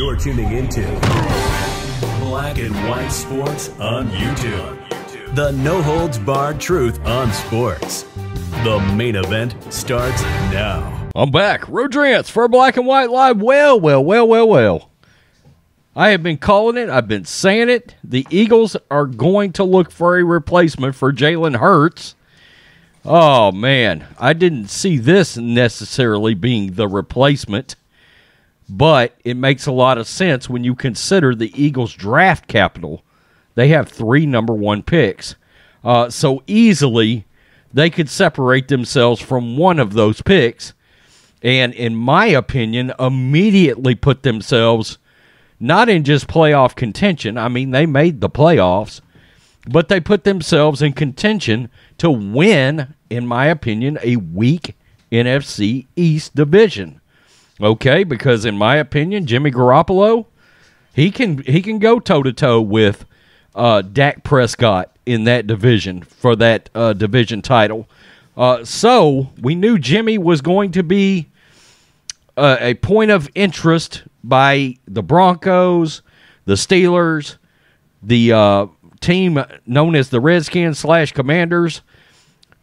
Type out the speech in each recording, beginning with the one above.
You're tuning into Black and White Sports on YouTube. The no-holds-barred truth on sports. The main event starts now. I'm back. Rodrance for Black and White Live. Well. I have been calling it. I've been saying it. The Eagles are going to look for a replacement for Jalen Hurts. Oh, man. I didn't see this necessarily being the replacement, but it makes a lot of sense when you consider the Eagles' draft capital. They have 3 number 1 picks. So easily they could separate themselves from one of those picks and, in my opinion, immediately put themselves not in just playoff contention. I mean, they made the playoffs, but they put themselves in contention to win, in my opinion, a weak NFC East division. Okay, because in my opinion, Jimmy Garoppolo, he can go toe-to-toe with Dak Prescott in that division for that division title. So we knew Jimmy was going to be a point of interest by the Broncos, the Steelers, the team known as the Redskins/Commanders,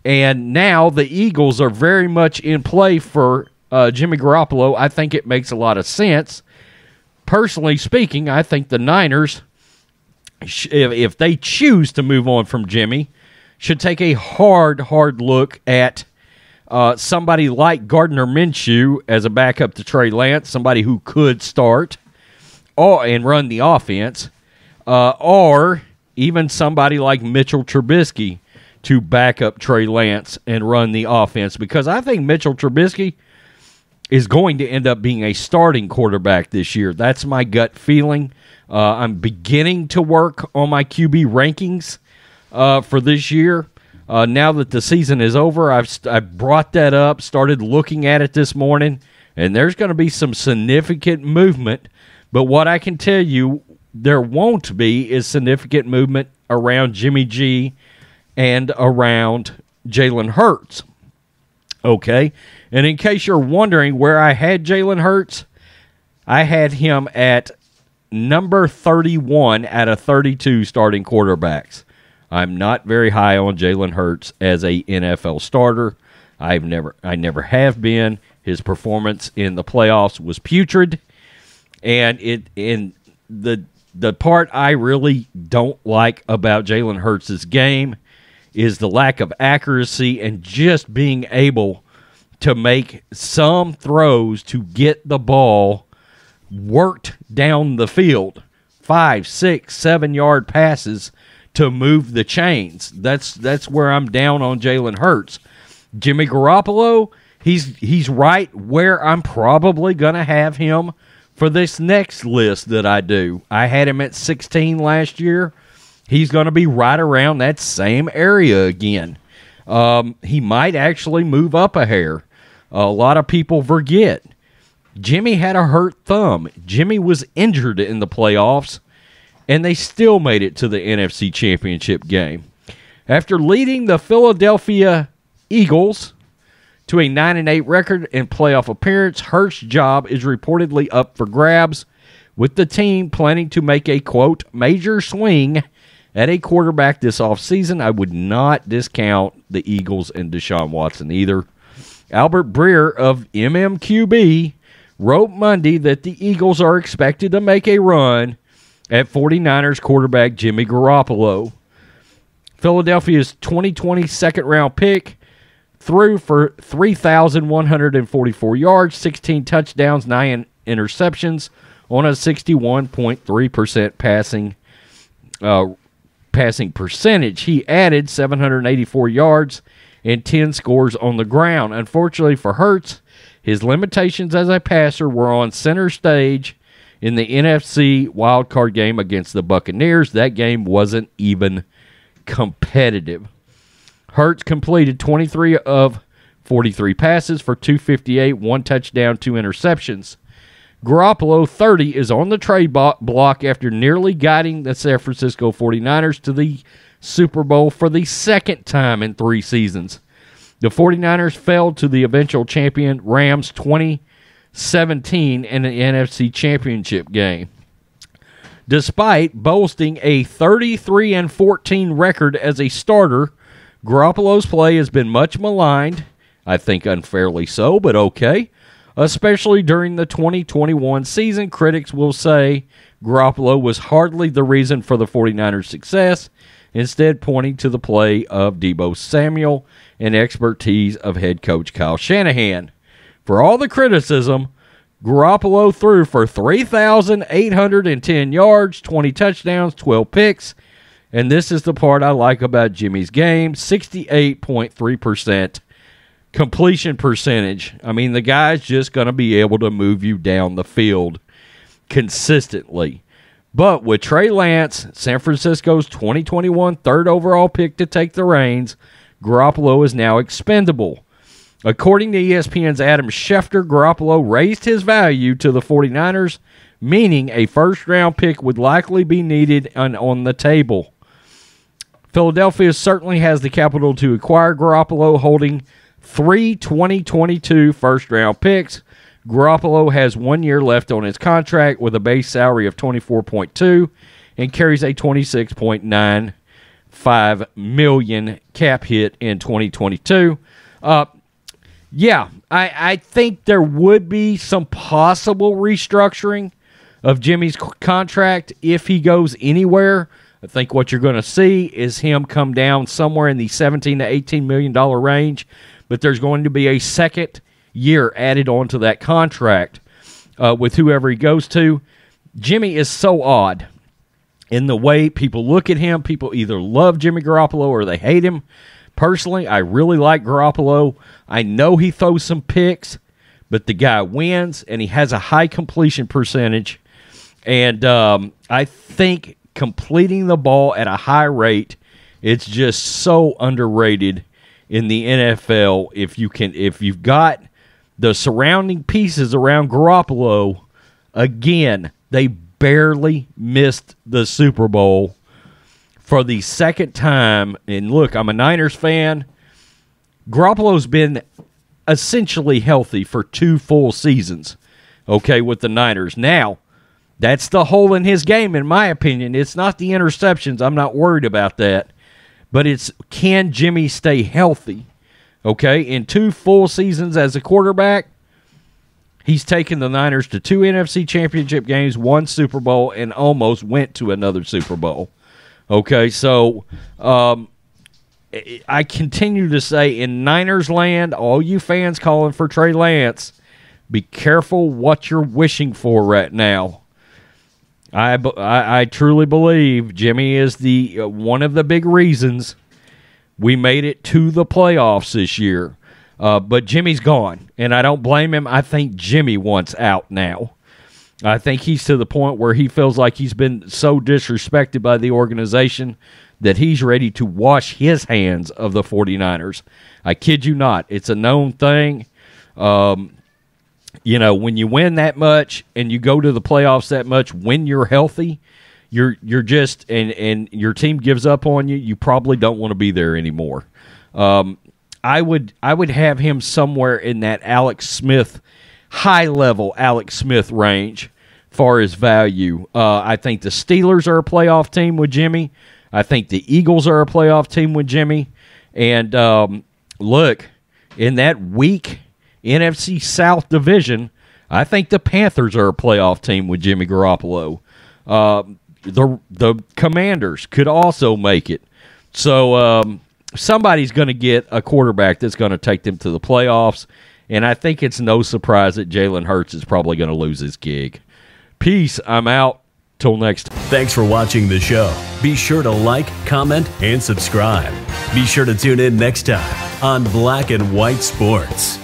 and now the Eagles are very much in play for Jimmy Garoppolo. I think it makes a lot of sense. Personally speaking, I think the Niners, if they choose to move on from Jimmy, should take a hard look at somebody like Gardner Minshew as a backup to Trey Lance, somebody who could start and run the offense, or even somebody like Mitchell Trubisky to back up Trey Lance and run the offense, because I think Mitchell Trubisky is going to end up being a starting quarterback this year. That's my gut feeling. I'm beginning to work on my QB rankings for this year. Now that the season is over, I've brought that up, started looking at it this morning, and there's going to be some significant movement. But what I can tell you there won't be is significant movement around Jimmy G and around Jalen Hurts. Okay? And in case you're wondering where I had Jalen Hurts, I had him at number 31 out of 32 starting quarterbacks. I'm not very high on Jalen Hurts as a NFL starter. I never have been. His performance in the playoffs was putrid, and the part I really don't like about Jalen Hurts' game is the lack of accuracy and just being able to make some throws to get the ball worked down the field. 5, 6, 7-yard passes to move the chains. That's where I'm down on Jalen Hurts. Jimmy Garoppolo, he's right where I'm probably going to have him for this next list that I do. I had him at 16 last year. He's going to be right around that same area again. He might actually move up a hair. A lot of people forget Jimmy had a hurt thumb. Jimmy was injured in the playoffs, and they still made it to the NFC Championship game. After leading the Philadelphia Eagles to a 9-8 record and playoff appearance, Hurts' job is reportedly up for grabs, with the team planning to make a, quote, major swing at a quarterback this offseason. I would not discount the Eagles and Deshaun Watson either. Albert Breer of MMQB wrote Monday that the Eagles are expected to make a run at 49ers quarterback Jimmy Garoppolo. Philadelphia's 2020 second-round pick threw for 3,144 yards, 16 touchdowns, 9 interceptions on a 61.3% passing percentage. He added 784 yards and 10 scores on the ground. Unfortunately for Hurts, his limitations as a passer were on center stage in the NFC wildcard game against the Buccaneers. That game wasn't even competitive. Hurts completed 23 of 43 passes for 258, 1 touchdown, 2 interceptions. Garoppolo, 30, is on the trade block after nearly guiding the San Francisco 49ers to the Super Bowl for the second time in 3 seasons. The 49ers fell to the eventual champion Rams 17 in the NFC Championship game. Despite boasting a 33-14 record as a starter, Garoppolo's play has been much maligned, I think unfairly so, but okay. Especially during the 2021 season, critics will say Garoppolo was hardly the reason for the 49ers' success, instead pointing to the play of Deebo Samuel and expertise of head coach Kyle Shanahan. For all the criticism, Garoppolo threw for 3,810 yards, 20 touchdowns, 12 picks, and this is the part I like about Jimmy's game, 68.3% completion percentage. I mean, the guy's just going to be able to move you down the field consistently. But with Trey Lance, San Francisco's 2021 third overall pick to take the reins, Garoppolo is now expendable. According to ESPN's Adam Schefter, Garoppolo raised his value to the 49ers, meaning a first-round pick would likely be needed on the table. Philadelphia certainly has the capital to acquire Garoppolo, holding 3 2022 first-round picks. Garoppolo has 1 year left on his contract with a base salary of $24.2 and carries a $26.95 million cap hit in 2022. I think there would be some possible restructuring of Jimmy's contract if he goes anywhere. I think what you're going to see is him come down somewhere in the $17 to $18 million range, but there's going to be a second year added onto that contract with whoever he goes to. Jimmy is so odd in the way people look at him. People either love Jimmy Garoppolo or they hate him. Personally, I really like Garoppolo. I know he throws some picks, but the guy wins, and he has a high completion percentage. And I think completing the ball at a high rate, it's just so underrated in the NFL. If you've got the surrounding pieces around Garoppolo, again, they barely missed the Super Bowl for the second time. And look, I'm a Niners fan. Garoppolo's been essentially healthy for 2 full seasons, okay, with the Niners. Now, that's the hole in his game, in my opinion. It's not the interceptions. I'm not worried about that. But it's, can Jimmy stay healthy? Okay, in 2 full seasons as a quarterback, he's taken the Niners to 2 NFC Championship games, 1 Super Bowl, and almost went to another Super Bowl. Okay, so I continue to say, in Niners land, all you fans calling for Trey Lance, be careful what you're wishing for right now. I truly believe Jimmy is the one of the big reasons we made it to the playoffs this year. But Jimmy's gone, and I don't blame him. I think Jimmy wants out now. I think he's to the point where he feels like he's been so disrespected by the organization that he's ready to wash his hands of the 49ers. I kid you not. It's a known thing. You know, when you win that much and you go to the playoffs that much, when you're healthy, you're just and your team gives up on you, you probably don't want to be there anymore. I would have him somewhere in that Alex Smith, high level Alex Smith range far as value. I think the Steelers are a playoff team with Jimmy. I think the Eagles are a playoff team with Jimmy. And look, in that weak NFC South division, I think the Panthers are a playoff team with Jimmy Garoppolo. The Commanders could also make it. So somebody's going to get a quarterback that's going to take them to the playoffs, and I think it's no surprise that Jalen Hurts is probably going to lose his gig. Peace. I'm out. Till next time. Thanks for watching the show. Be sure to like, comment, and subscribe. Be sure to tune in next time on Black and White Sports.